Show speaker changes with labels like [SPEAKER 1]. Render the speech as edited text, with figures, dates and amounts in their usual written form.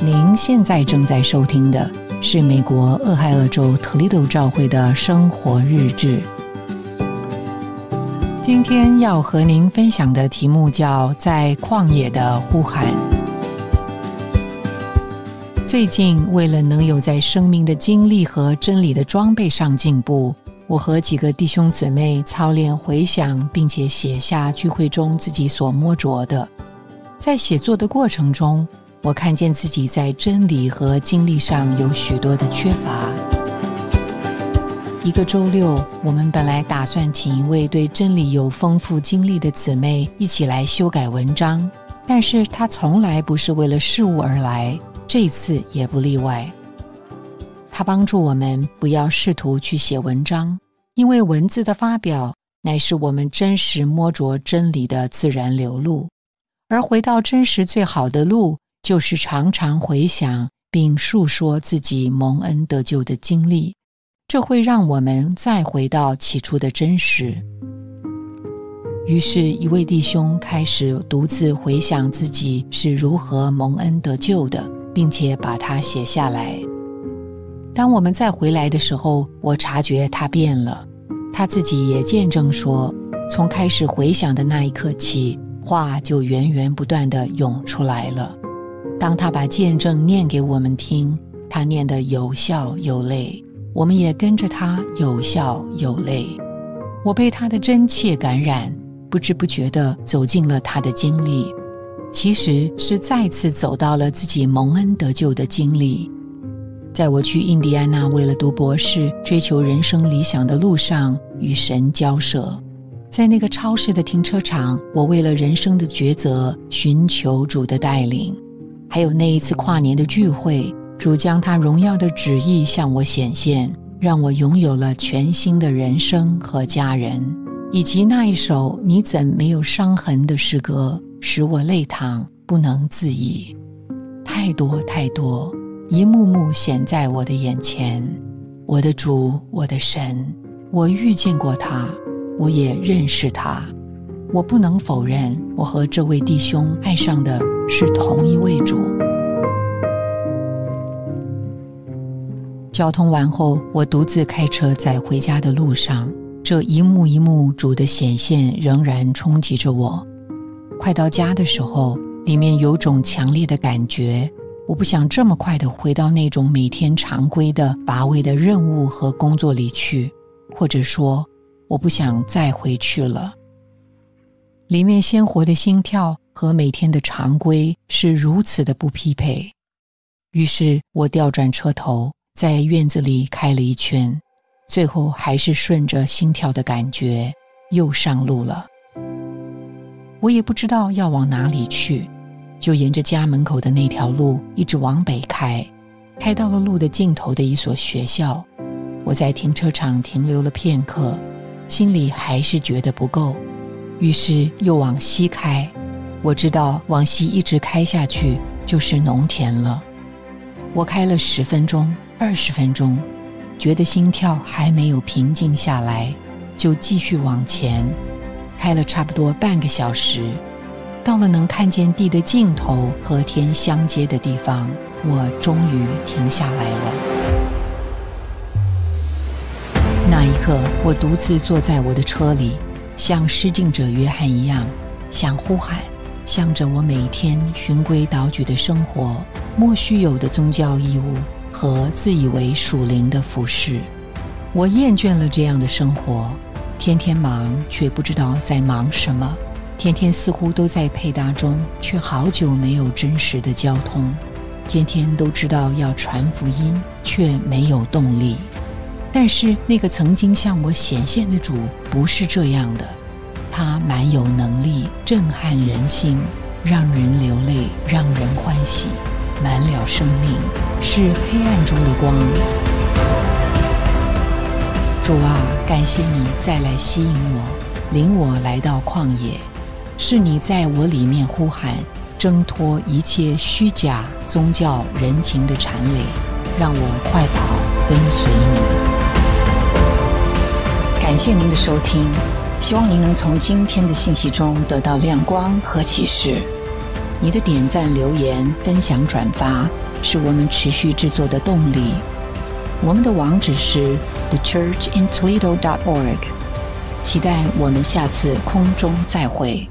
[SPEAKER 1] 您现在正在收听的是美国俄亥俄州特利多教会的生活日志。今天要和您分享的题目叫在旷野的呼喊。最近为了能有在生命的经历和真理的装备上进步，我和几个弟兄姊妹操练回想，并且写下聚会中自己所摸着的。在写作的过程中，我看见自己在真理和经历上有许多的缺乏。一个周六，我们本来打算请一位对真理有丰富经历的姊妹一起来修改文章，但是她从来不是为了事物而来，这次也不例外。她帮助我们不要试图去写文章，因为文字的发表乃是我们真实摸着真理的自然流露，而回到真实最好的路，就是常常回想并述说自己蒙恩得救的经历，这会让我们再回到起初的真实。于是一位弟兄开始独自回想自己是如何蒙恩得救的，并且把它写下来。当我们再回来的时候，我察觉他变了，他自己也见证说，从开始回想的那一刻起，话就源源不断地涌出来了。当他把见证念给我们听，他念得有笑有泪，我们也跟着他有笑有泪。我被他的真切感染，不知不觉地走进了他的经历，其实是再次走到了自己蒙恩得救的经历。在我去印第安纳为了读博士，追求人生理想的路上，与神交涉。在那个超市的停车场，我为了人生的抉择寻求主的带领。还有那一次跨年的聚会，主将他荣耀的旨意向我显现，让我拥有了全新的人生和家人，以及那一首你怎没有伤痕的诗歌，使我泪淌不能自已。太多太多，一幕幕显在我的眼前。我的主，我的神，我遇见过他，我也认识他。我不能否认，我和这位弟兄爱上的是同一位主。交通完后，我独自开车在回家的路上，这一幕一幕主的显现仍然冲击着我。快到家的时候，里面有种强烈的感觉，我不想这么快地回到那种每天常规的乏味的任务和工作里去，或者说，我不想再回去了。里面鲜活的心跳和每天的常规是如此的不匹配。于是我调转车头，在院子里开了一圈，最后还是顺着心跳的感觉又上路了。我也不知道要往哪里去，就沿着家门口的那条路一直往北开，开到了路的尽头的一所学校。我在停车场停留了片刻，心里还是觉得不够，于是又往西开。我知道往西一直开下去就是农田了。我开了10分钟、20分钟，觉得心跳还没有平静下来，就继续往前，开了差不多半个小时，到了能看见地的尽头和天相接的地方，我终于停下来了。那一刻，我独自坐在我的车里，像施浸者约翰一样，想呼喊，向着我每天循规蹈矩的生活，莫须有的宗教义务和自以为属灵的服侍。我厌倦了这样的生活，天天忙，却不知道在忙什么，天天似乎都在配搭中，却好久没有真实的交通，天天都知道要传福音，却没有动力。但是那个曾经向我显现的主不是这样的，他蛮有能力，震撼人心，让人流泪，让人欢喜，满了生命，是黑暗中的光。主啊，感谢你再来吸引我，领我来到旷野，是你在我里面呼喊，挣脱一切虚假宗教人情的缠累，让我快跑跟随你。感谢您的收听，希望您能从今天的信息中得到亮光和启示。你的点赞、留言、分享、转发，是我们持续制作的动力。我们的网址是 thechurchintoledo.org， 期待我们下次空中再会。